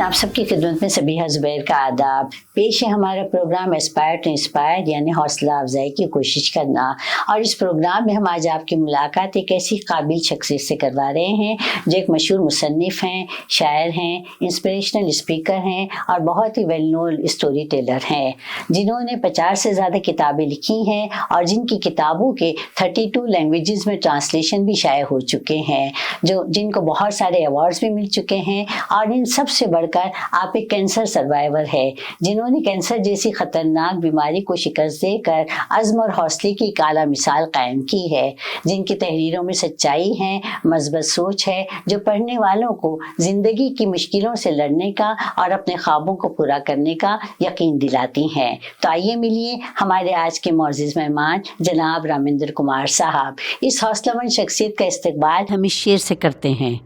आप सबकी खिदमत में सबीहा ज़ुबैर का आदाब। पेश है हमारा प्रोग्राम एस्पायर टू इंस्पायर, यानी हौसला अफजाई की कोशिश करना। और इस प्रोग्राम में हम आज आपकी मुलाकात एक ऐसी काबिल शख्सियत से करवा रहे हैं जो एक मशहूर मुसन्निफ़ हैं, शायर हैं, इंस्पिरेशनल स्पीकर हैं और बहुत ही वेल नोन स्टोरी टेलर हैं, जिन्होंने 50 से ज़्यादा किताबें लिखी हैं और जिनकी किताबों के 32 लैंग्वेजेस में ट्रांसलेशन भी शाये हो चुके हैं, जिनको बहुत सारे अवार्ड्स भी मिल चुके हैं। और इन सबसे बढ़कर आप एक कैंसर सर्वाइवर है, जिन्होंने कैंसर जैसी खतरनाक बीमारी को शिकस्त देकर अज़्म और हौसले की एक आला मिसाल कायम की है, जिनकी तहरीरों में सच्चाई है, मज़बूत सोच है, जो पढ़ने वालों को ज़िंदगी की मुश्किलों से लड़ने का और अपने ख्वाबों को पूरा करने का यकीन दिलाती हैं। तो आइए मिलिए हमारे आज के मोअज़्ज़िज़ मेहमान जनाब रामेंद्र कुमार साहब। इस हौसलामंद शख्सियत का इस्तकबाल हम इस शेर से करते हैं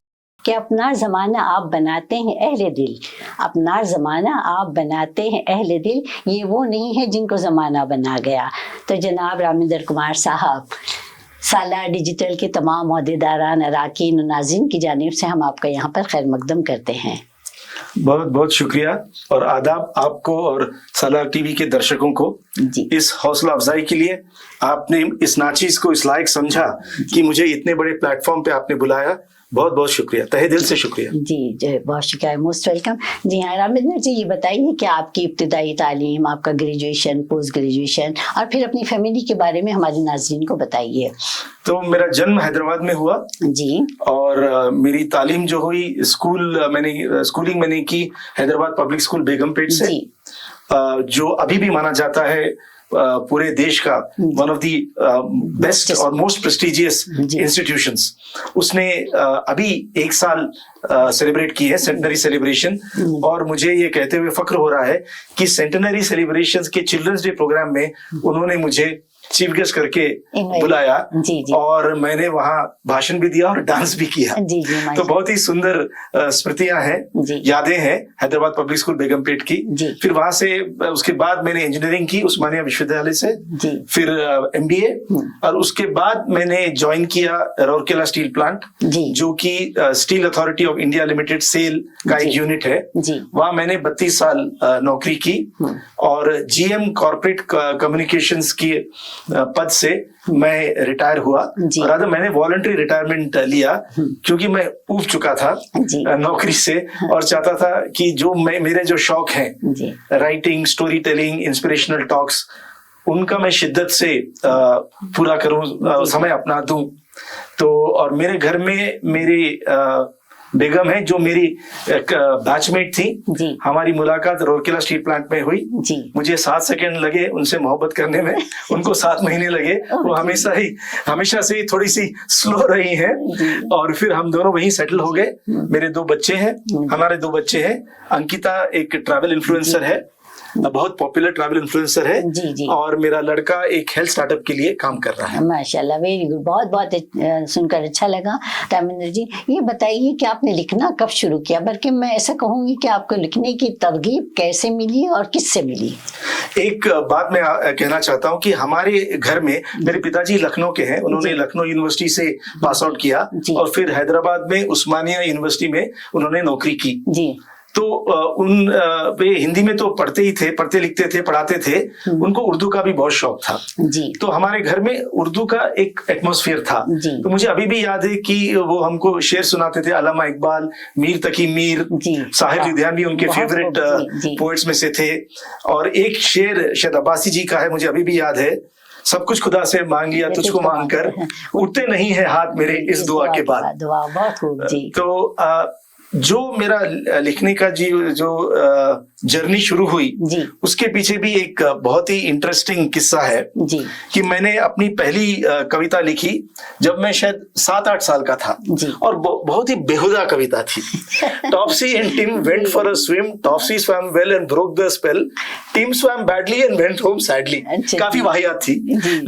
कि अपना ज़माना आप बनाते हैं अहले दिल, अपना ज़माना आप बनाते हैं अहले दिल, ये वो नहीं है जिनको ज़माना बना गया। तो जनाब रामेंद्र कुमार साहब, सालार डिजिटल के तमाम ओहदेदारान, अराकीन, नाज़रीन की जानिब से हम आपका यहाँ पर खैर मकदम करते हैं। बहुत बहुत शुक्रिया और आदाब आपको और सालार टीवी के दर्शकों को जी। इस हौसला अफजाई के लिए आपने इस नाचीज को इस लायक समझा कि मुझे इतने बड़े प्लेटफॉर्म पे आपने बुलाया। बहुत बहुत शुक्रिया, तहे दिल से शुक्रिया। जी जी, बहुत शुक्रिया, मोस्ट वेलकम। जी हाँ रामेंद्र जी, ये बताइए कि आपकी इब्तिदाई तालीम, आपका ग्रेजुएशन, पोस्ट ग्रेजुएशन और फिर अपनी फैमिली के बारे में हमारे नाज़रीन को बताइए। तो मेरा जन्म हैदराबाद में हुआ जी। और मेरी तालीम जो हुई स्कूलिंग मैंने की हैदराबाद पब्लिक स्कूल बेगमपेट से, जो अभी भी माना जाता है पूरे देश का वन ऑफ दी बेस्ट और मोस्ट प्रेस्टिजियस इंस्टीट्यूशंस। उसने अभी 1 साल सेलिब्रेट की है, सेंटेनरी सेलिब्रेशन, और मुझे ये कहते हुए फख्र हो रहा है कि सेंटेनरी सेलिब्रेशंस के चिल्ड्रंस डे प्रोग्राम में उन्होंने मुझे चीफ गेस्ट करके बुलाया और मैंने वहाँ भाषण भी दिया और डांस भी किया। तो बहुत ही सुंदर स्मृतियां हैं, यादें हैं हैदराबाद पब्लिक स्कूल बेगमपेट की। फिर वहां से उसके बाद मैंने इंजीनियरिंग की उस्मानिया विश्वविद्यालय से, फिर MBA, और उसके बाद मैंने ज्वाइन किया राउरकेला स्टील प्लांट, जो कि steel authority of India limited SAIL का एक यूनिट है। वहां मैंने 32 साल नौकरी की और GM कॉर्पोरेट कम्युनिकेशंस की पद से मैं रिटायर हुआ। और मैंने वॉलंटरी रिटायरमेंट लिया क्योंकि मैं ऊब चुका था नौकरी से और चाहता था कि जो मेरे जो शौक हैं, writing, story telling, inspirational talks, उनका मैं शिद्दत से पूरा करूं, समय अपना दूं। तो और मेरे घर में मेरी बेगम है जो मेरी बैचमेट थी। हमारी मुलाकात राउरकेला स्टील प्लांट में हुई। मुझे 7 सेकंड लगे उनसे मोहब्बत करने में, उनको 7 महीने लगे। वो हमेशा से ही थोड़ी सी स्लो रही हैं और फिर हम दोनों वहीं सेटल हो गए। मेरे 2 बच्चे हैं, हमारे 2 बच्चे हैं। अंकिता एक ट्रैवल इन्फ्लुएंसर है, बहुत पॉपुलर ट्रैवल इन्फ्लुएंसर है, और मेरा लड़का एक हेल्थ स्टार्टअप के लिए काम कर रहा है। माशाल्लाह, वेरी गुड, बहुत बहुत सुनकर अच्छा लगा। रामेंद्र जी, ये बताइए कि आपने लिखना कब शुरू किया, बल्कि मैं ऐसा कहूंगी कि आपको लिखने की तरगीब कैसे मिली और किससे मिली? एक बात मैं कहना चाहता हूँ कि हमारे घर में मेरे पिताजी लखनऊ के हैं, उन्होंने लखनऊ यूनिवर्सिटी से पास आउट किया और फिर हैदराबाद में उस्मानिया यूनिवर्सिटी में उन्होंने नौकरी की। तो वे हिंदी में तो पढ़ते ही थे, पढ़ते लिखते थे, पढ़ाते थे। उनको उर्दू का भी बहुत शौक था। तो हमारे घर में उर्दू का एक एटमॉस्फेयर था। तो मुझे अभी भी याद है कि वो हमको शेर सुनाते थे। अल्लामा इकबाल, मीर तकी मीर, साहिर लुधियानवी उनके फेवरेट पोएट्स में से थे। और एक शेर शायद अब्बासी जी का है, मुझे अभी भी याद है, सब कुछ खुदा से मांग लिया तुझको मांग कर, उठते नहीं है हाथ मेरे इस दुआ के बाद। तो जो मेरा लिखने का जो जर्नी शुरू हुई, उसके पीछे भी एक बहुत ही इंटरेस्टिंग किस्सा है कि मैंने अपनी पहली कविता लिखी जब मैं शायद 7-8 साल का था, और बहुत ही बेहुदा कविता थी। Topsy and Tim went for a swim, Topsy swam well and broke the spell, Tim swam badly and went home sadly. काफी वाहियात थी,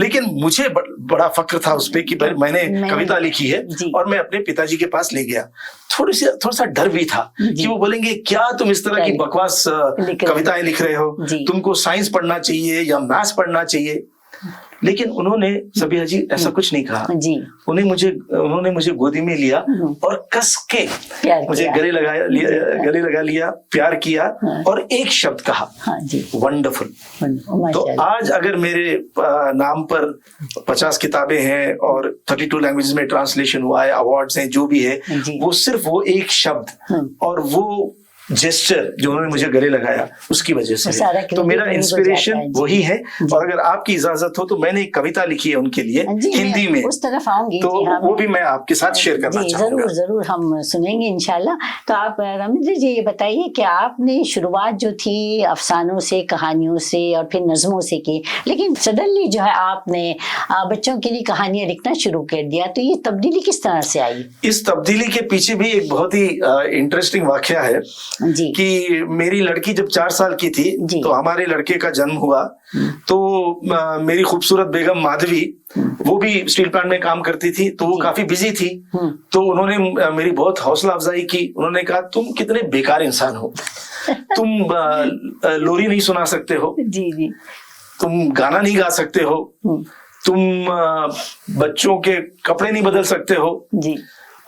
लेकिन मुझे बड़ा फक्र था उस पे कि मैंने कविता लिखी है। और मैं अपने पिताजी के पास ले गया। थोड़ा सा डर भी था कि वो बोलेंगे क्या तुम इस तरह की बकवास कविताएं लिख रहे हो, तुमको साइंस पढ़ना चाहिए या मैथ्स पढ़ना चाहिए। लेकिन उन्होंने सबिहा जी ऐसा कुछ नहीं कहा जी। उन्होंने मुझे गोदी में लिया और कस के मुझे गले लगा लिया, प्यार किया और एक शब्द कहा, वंडरफुल। तो आज अगर मेरे नाम पर 50 किताबें हैं और 32 लैंग्वेजेस में ट्रांसलेशन हुआ है, अवार्ड्स हैं, जो भी है, वो सिर्फ वो एक शब्द और वो जेस्चर जो उन्होंने मुझे गले लगाया उसकी वजह से। तो मेरा इंस्पिरेशन वही है। और अगर आपकी इजाजत हो तो मैंने एक कविता लिखी है उनके लिए हिंदी में, उस तरफ आऊंगी तो वो भी मैं आपके साथ शेयर करना चाहूंगा। जरूर हम सुनेंगे इंशाल्लाह। तो आप रमेंद्र जी ये बताइए कि आपने शुरुआत जो थी अफसानों से, कहानियों से और फिर नज़मों से की, लेकिन सडनली जो है आपने बच्चों के लिए कहानियां लिखना शुरू कर दिया, तो ये तब्दीली किस तरह से आई? इस तब्दीली के पीछे भी एक बहुत ही इंटरेस्टिंग वाकया है जी। कि मेरी लड़की जब 4 साल की थी तो हमारे लड़के का जन्म हुआ। तो मेरी खूबसूरत बेगम माधवी, वो भी स्टील प्लांट में काम करती थी, तो वो काफी बिजी थी। तो उन्होंने मेरी बहुत हौसला अफजाई की। उन्होंने कहा तुम कितने बेकार इंसान हो, तुम लोरी नहीं सुना सकते हो, जी, तुम गाना नहीं गा सकते हो, तुम बच्चों के कपड़े नहीं बदल सकते हो जी,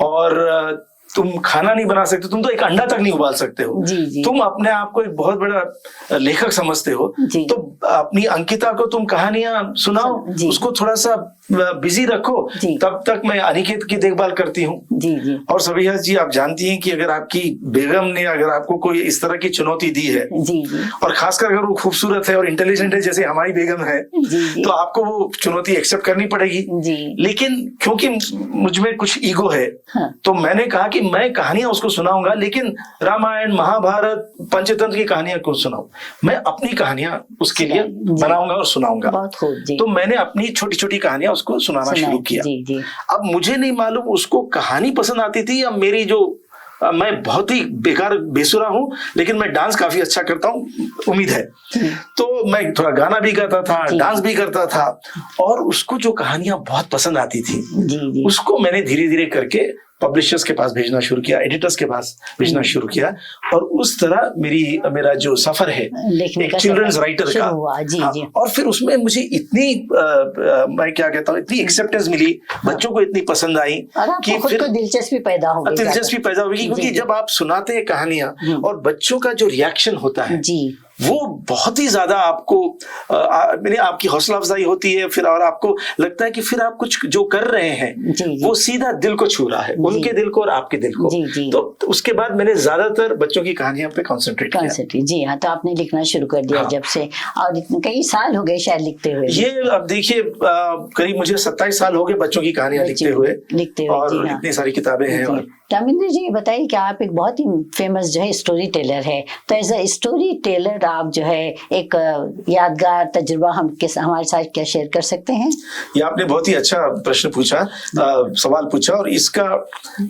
और तुम खाना नहीं बना सकते, तुम तो एक अंडा तक नहीं उबाल सकते हो। जी। तुम अपने आप को एक बहुत बड़ा लेखक समझते हो, तो अपनी अंकिता को तुम कहानियां सुनाओ, उसको थोड़ा सा बिजी रखो, तब तक मैं अनिकेत की देखभाल करती हूँ। और सबिहा जी आप जानती हैं कि अगर आपकी बेगम ने अगर आपको कोई इस तरह की चुनौती दी है, और खासकर अगर वो खूबसूरत है और इंटेलिजेंट है जैसे हमारी बेगम है, तो आपको वो चुनौती एक्सेप्ट करनी पड़ेगी। लेकिन क्योंकि मुझ में कुछ ईगो है, तो मैंने कहा कि मैं कहानियां उसको सुनाऊंगा, लेकिन रामायण, महाभारत, पंचतंत्र की कहानियां क्यों सुनाऊं, मैं अपनी कहानियां उसके लिए बनाऊंगा और सुनाऊंगा। तो मैंने अपनी छोटी छोटी कहानियां उसको सुनाना शुरू किया। अब मुझे नहीं मालूम उसको कहानी पसंद आती थी या मेरी जो मैं बहुत ही बेकार बेसुरा हूं, लेकिन मैं डांस काफी अच्छा करता हूं, उम्मीद है। तो मैं थोड़ा गाना भी गाता था, डांस भी करता था, और उसको जो कहानियां बहुत पसंद आती थी उसको मैंने धीरे धीरे करके पब्लिशर्स के पास भेजना शुरू किया, एडिटर्स के पास भेजना शुरू किया, और उस तरह मेरा जो सफर है एक चिल्ड्रंस राइटर का और फिर उसमें मुझे इतनी मैं क्या कहता हूँ, इतनी एक्सेप्टेंस मिली, बच्चों को इतनी पसंद आई कि फिर दिलचस्पी पैदा होगी, क्योंकि जब आप सुनाते हैं कहानियां और बच्चों का जो रिएक्शन होता है वो बहुत ही ज्यादा आपको आपकी हौसला अफजाई होती है फिर, और आपको लगता है कि फिर आप कुछ जो कर रहे हैं वो सीधा दिल को छू रहा है, उनके दिल को और आपके दिल को। तो उसके बाद मैंने ज्यादातर बच्चों की कहानियों पे कंसंट्रेट किया। जी हाँ, तो आपने लिखना शुरू कर दिया जब से, और कई साल हो गए शायद लिखते हुए। ये अब देखिए करीब मुझे 27 साल हो गए बच्चों की कहानियां लिखते हुए, और इतनी सारी किताबें हैं। रमेंद्र जी बताइए कि आप एक बहुत ही फेमस जो है स्टोरी टेलर है, तो एज अ स्टोरी टेलर आप जो है एक यादगार तजुर्बा हमारे साथ क्या शेयर कर सकते हैं? ये आपने बहुत ही अच्छा प्रश्न पूछा, सवाल पूछा, और इसका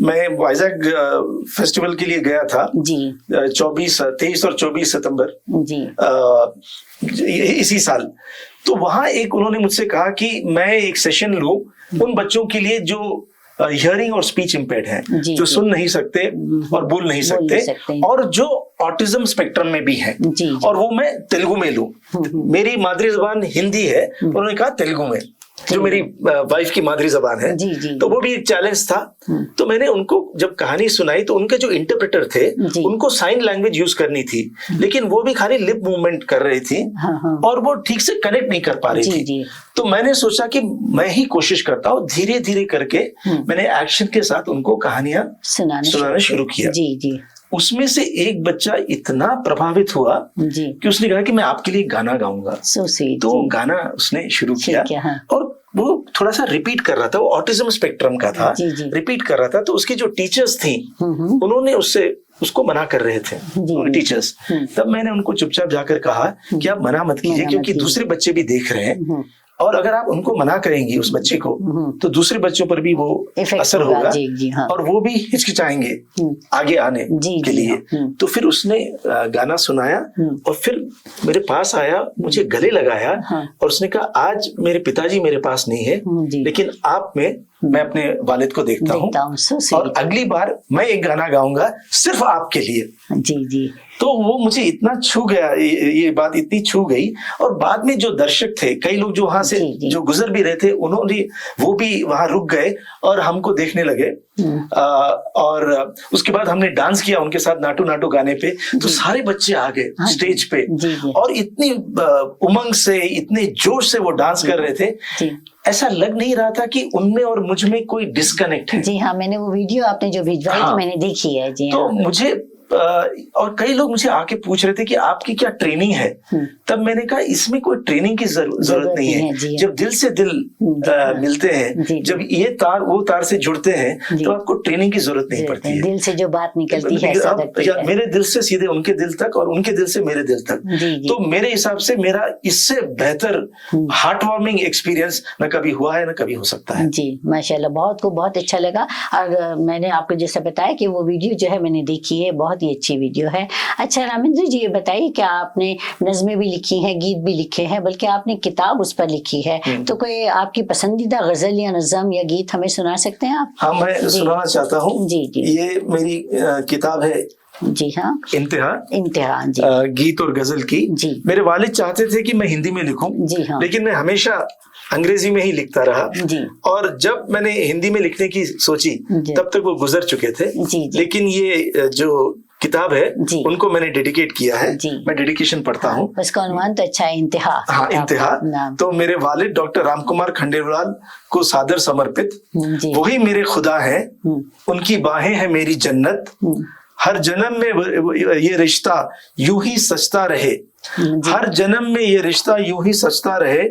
मैं वाइजैक फेस्टिवल के लिए गया था जी, 23 और 24 सितंबर जी इसी साल। तो वहां एक उन्होंने मुझसे कहा कि मैं एक सेशन लूं उन बच्चों के लिए जो हियरिंग और स्पीच इम्पेयर्ड है, जो सुन नहीं सकते और बोल नहीं सकते, और जो ऑटिज्म स्पेक्ट्रम में भी है, और वो मैं तेलुगु में लूं। मेरी मादरी जबान हिंदी है, उन्होंने कहा तेलुगु में, जो मेरी वाइफ की मादरी जबान है। तो वो भी एक चैलेंज था। तो मैंने उनको जब कहानी सुनाई तो उनके जो इंटरप्रेटर थे उनको साइन लैंग्वेज यूज करनी थी, लेकिन वो भी खाली लिप मूवमेंट कर रही थी और वो ठीक से कनेक्ट नहीं कर पा रही थी। तो मैंने सोचा कि मैं ही कोशिश करता हूँ, धीरे धीरे करके मैंने एक्शन के साथ उनको कहानियां सुनाना शुरू किया। उसमें से एक बच्चा इतना प्रभावित हुआ कि उसने कहा कि मैं आपके लिए गाना गाऊंगा। तो गाना उसने शुरू किया, और वो थोड़ा सा रिपीट कर रहा था, वो ऑटिज्म स्पेक्ट्रम का था, रिपीट कर रहा था। तो उसकी जो टीचर्स थी उन्होंने उसको मना कर रहे थे टीचर्स। तब मैंने उनको चुपचाप जाकर कहा कि आप मना मत कीजिए, क्योंकि दूसरे बच्चे भी देख रहे हैं, और अगर आप उनको मना करेंगी उस बच्चे को तो दूसरे बच्चों पर भी वो असर होगा, और वो भी हिचकिचाएंगे आगे आने के लिए। तो फिर उसने गाना सुनाया और फिर मेरे पास आया, मुझे गले लगाया, और उसने कहा आज मेरे पिताजी मेरे पास नहीं है, लेकिन आप में मैं अपने वालिद को देखता हूँ, और अगली बार मैं एक गाना गाऊंगा सिर्फ आपके लिए। तो वो मुझे इतना छू गया, ये बात इतनी छू गई। और बाद में जो दर्शक थे, कई लोग जो वहां से जो गुजर भी रहे थे, उन्होंने वो भी वहां रुक गए और हमको देखने लगे। और उसके बाद हमने डांस किया उनके साथ नाटू नाटू गाने पे, तो सारे बच्चे आ गए स्टेज पे और इतनी उमंग से, इतने जोश से वो डांस कर रहे थे, ऐसा लग नहीं रहा था कि उनमें और मुझ में कोई डिस्कनेक्ट है। जी हाँ, मैंने वो वीडियो आपने जो भिजवाई थी मैंने देखी है। जी तो हाँ। मुझे और कई लोग मुझे आके पूछ रहे थे कि आपकी क्या ट्रेनिंग है। तब मैंने कहा इसमें कोई ट्रेनिंग की जरूरत नहीं है। जब दिल से दिल मिलते हैं, जब ये तार वो तार से जुड़ते हैं, तो आपको ट्रेनिंग की जरूरत नहीं पड़ती है। दिल से जो बात निकलती है, मेरे दिल से सीधे उनके दिल तक और उनके दिल से मेरे दिल तक। तो मेरे हिसाब से मेरा इससे बेहतर हार्ट वार्मिंग एक्सपीरियंस न कभी हुआ है, न कभी हो सकता है। जी माशाल्लाह, बहुत अच्छा लगा। और मैंने आपको जैसा बताया कि वो वीडियो जो है मैंने देखी है, बहुत ही अच्छी वीडियो है। अच्छा रामेंद्र जी, ये बताइए कि आपने नज़में भी लिखी हैं, गीत भी लिखे हैं, बल्कि आपने किताब उस पर लिखी है, तो कोई आपकी पसंदीदा गजल या नज़म या गीत हमें सुना सकते हैं आप? हाँ, मैं सुनाना चाहता हूँ। जी जी, ये मेरी किताब है। जी हाँ, इम्तिहान जी, गीत और गजल की। जी, मेरे वालिद चाहते थे कि मैं हिंदी में लिखूं। जी हाँ, लेकिन मैं हमेशा अंग्रेजी में ही लिखता रहा। जी, और जब मैंने हिंदी में लिखने की सोची, तब तक वो गुजर चुके थे। जी, लेकिन ये जो किताब है उनको मैंने डेडिकेट किया है। मैं डेडिकेशन पढ़ता हूँ। उसका उन्वान तो अच्छा है, इंतहा। हाँ, इंतहा। तो मेरे वालिद डॉक्टर रामकुमार खंडेलवाल को सादर समर्पित। वही मेरे खुदा हैं, उनकी बाहें हैं मेरी जन्नत, हर जन्म में ये रिश्ता यूं ही सचता रहे, हर जन्म में ये रिश्ता यूं ही सचता रहे,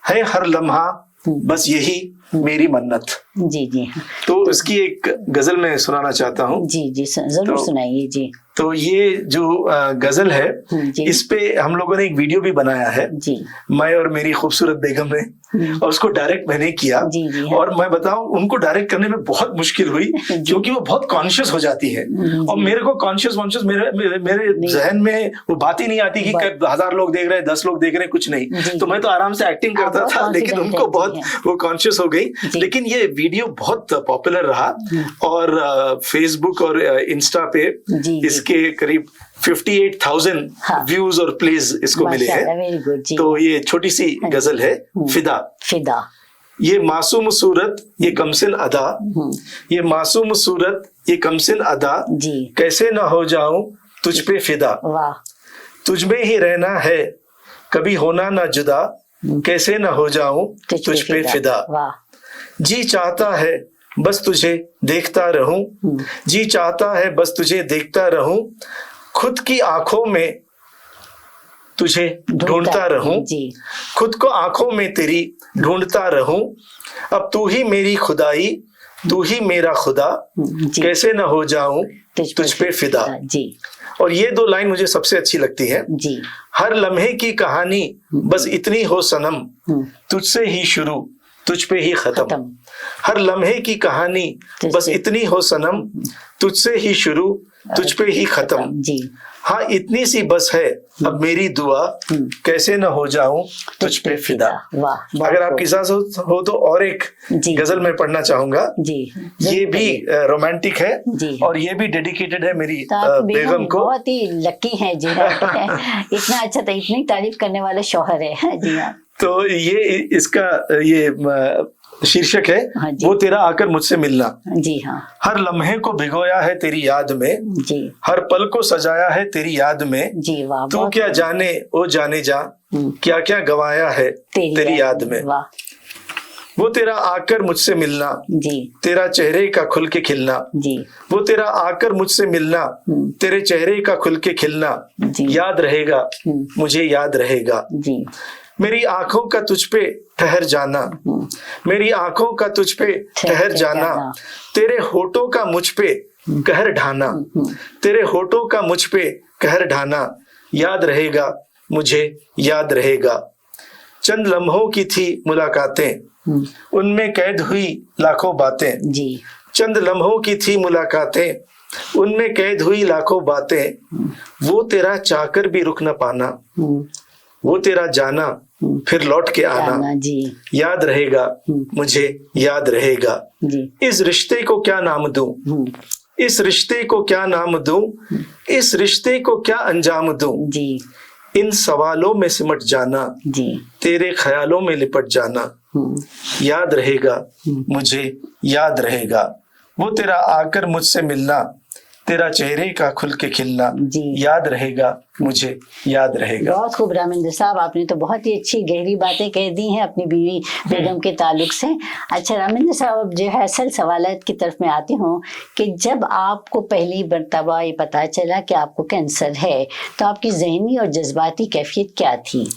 है हर लम्हा बस यही मेरी मन्नत। जी जी, तो इसकी एक गजल मैं सुनाना चाहता हूँ। जी जी, जरूर सुनाइए जी। तो ये जो गजल है, इस पे हम लोगों ने एक वीडियो भी बनाया है, मैं और मेरी खूबसूरत बेगम ने, और उसको डायरेक्ट मैंने किया। और मैं बताऊं, उनको डायरेक्ट करने में बहुत मुश्किल हुई, क्योंकि वो बहुत कॉन्शियस हो जाती है और मेरे को कॉन्शियस मेरे जहन में वो बात ही नहीं आती कि 1000 लोग देख रहे हैं, 10 लोग देख रहे हैं, कुछ नहीं। तो मैं तो आराम से एक्टिंग करता था, लेकिन उनको बहुत वो कॉन्शियस हो गई। लेकिन ये वीडियो बहुत पॉपुलर रहा और फेसबुक और इंस्टा पे इसके करीब 58,000 व्यूज और प्लेज इसको मिले हैं। तो ये छोटी सी गजल है, फिदा। ये मासूम सूरत ये कमसिन अदा, ये मासूम सूरत ये कमसिन अदा, कैसे ना हो जाऊं तुझ पे फिदा, तुझ में ही रहना है कभी होना ना जुदा, कैसे ना हो जाऊं तुझ पे फिदा। जी चाहता है बस तुझे देखता रहूं, जी चाहता है बस तुझे देखता रहूं, खुद की आंखों में तुझे ढूंढता रहूं, खुद को आंखों में तेरी ढूंढता रहूं, अब तू ही मेरी खुदाई तू ही मेरा खुदा, कैसे ना हो जाऊं तुझ पे फिदा। और ये 2 लाइन मुझे सबसे अच्छी लगती है। हर लम्हे की कहानी बस इतनी हो सनम, तुझसे ही शुरू तुझ पे ही खत्म, हर लम्हे की कहानी बस इतनी हो सनम, तुझसे ही शुरू तुझ पे ही खत्म, हाँ इतनी सी बस है अब मेरी दुआ, कैसे न हो जाऊं तुझ पे फिदा। अगर आपकी इजाजत हो तो और एक गजल मैं पढ़ना चाहूंगा। ये भी रोमांटिक है और ये भी डेडिकेटेड है मेरी बेगम को। बहुत ही लकी है जी, इतना अच्छा था, इतनी तारीफ करने वाला शौहर है जी। तो ये इसका ये शीर्षक है, वो तेरा आकर मुझसे मिलना। जी हाँ। हर लम्हे को भिगोया है तेरी याद में, जी हर पल को सजाया है तेरी याद में, जी वाह। तू क्या जाने ओ जाने जा, क्या क्या गवाया है तेरी याद में। वाह। वो तेरा आकर मुझसे मिलना, जी तेरा चेहरे का खुल के खिलना, जी वो तेरा आकर मुझसे मिलना, तेरे चेहरे का खुल के खिलना, याद रहेगा मुझे याद रहेगा, जी मेरी आंखों का तुझ पे ठहर जाना, मेरी आंखों का तुझ पे ठहर जाना, तेरे होठों का मुझ पे कहर ढाना, तेरे होठों का मुझ पे कहर ढाना, याद रहेगा मुझे याद रहेगा। चंद लम्हों की थी मुलाकातें, उनमें कैद हुई लाखों बातें, जी चंद लम्हों की थी मुलाकातें, उनमें कैद हुई लाखों बातें, वो तेरा चाहकर भी रुक न पाना, वो तेरा जाना फिर लौट के आना, जी याद रहेगा मुझे याद रहेगा, जी इस रिश्ते को क्या नाम दूं, इस रिश्ते को क्या नाम दूं, इस रिश्ते को क्या अंजाम दूं, जी इन सवालों में सिमट जाना, जी तेरे ख्यालों में लिपट जाना, याद रहेगा मुझे, याद रहेगा वो तेरा आकर मुझसे मिलना, तेरा चेहरे का खुल के खिलना, जी। याद रहेगा मुझे, याद रहेगा। बहुत खूब रामेंद्र साहब, आपने तो बहुत ही अच्छी गहरी बातें कह दी हैं अपनी बीवी बेगम के ताल्लुक से। अच्छा रामेंद्र साहब, अब जो है असल सवालात की तरफ मैं आती हूँ कि जब आपको पहली मर्तबा ये पता चला कि आपको कैंसर है, तो आपकी ज़हनी और जज्बाती कैफियत क्या थी?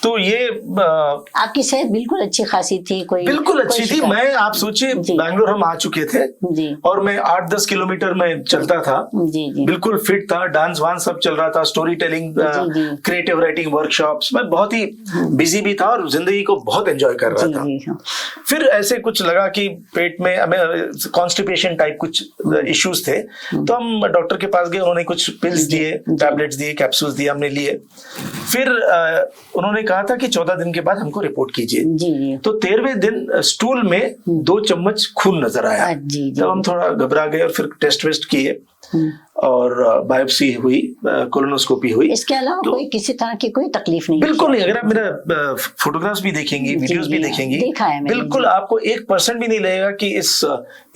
तो ये आपकी सेहत बिल्कुल अच्छी खासी थी? बिल्कुल अच्छी थी। मैं, आप सोचिए, बैंगलोर हम आ चुके थे जी, और मैं 8-10 किलोमीटर में चलता था, जी जी, बिल्कुल फिट था, डांस वांस सब चल रहा था, story telling, creative writing workshops, मैं बहुत ही बिजी भी था और जिंदगी को बहुत एंजॉय कर रहा था। जी, हाँ। फिर ऐसे कुछ लगा कि पेट में कॉन्स्टिपेशन टाइप कुछ इश्यूज थे, तो हम डॉक्टर के पास गए, उन्होंने कुछ पिल्स दिए, टैबलेट्स दिए, कैप्सूल्स दिए, हमने लिए। फिर उन्होंने कहा था कि 14 दिन के बाद हमको रिपोर्ट कीजिए। जी, तो 13वें दिन स्टूल में 2 चम्मच खून नजर आया। जी, तब हम थोड़ा घबरा गए और फिर टेस्ट वेस्ट किए और बायोप्सी हुई, कोलोनोस्कोपी हुई। इसके अलावा तो कोई किसी तरह की कोई तकलीफ नहीं? बिल्कुल नहीं। अगर आप मेरा फोटोग्राफ्स भी देखेंगी, वीडियोस भी देखेंगी, बिल्कुल आपको 1% भी नहीं लगेगा कि इस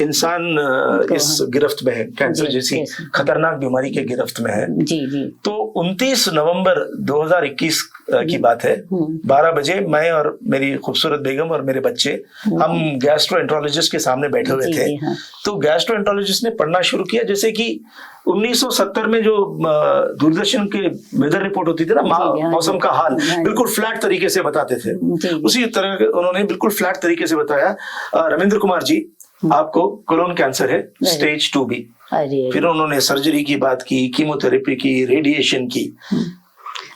इंसान इस गिरफ्त में है, कैंसर जैसी खतरनाक बीमारी के गिरफ्त में है। जी जी। तो 29 नवंबर 2021 की बात है, 12 बजे मैं और मेरी खूबसूरत बेगम और मेरे बच्चे, हम गैस्ट्रोएंट्रोलॉजिस्ट के सामने बैठे हुए थे। तो गैस्ट्रोएंट्रोलॉजिस्ट ने पढ़ना शुरू किया, जैसे कि 1970 में जो दूरदर्शन के वेदर रिपोर्ट होती थी ना, मौसम का हाल बिल्कुल फ्लैट तरीके से बताते थे, उसी तरह उन्होंने बिल्कुल फ्लैट तरीके से बताया, रविंद्र कुमार जी आपको कोलोन कैंसर है, स्टेज 2B। फिर उन्होंने सर्जरी की बात की, कीमोथेरेपी की, रेडिएशन की।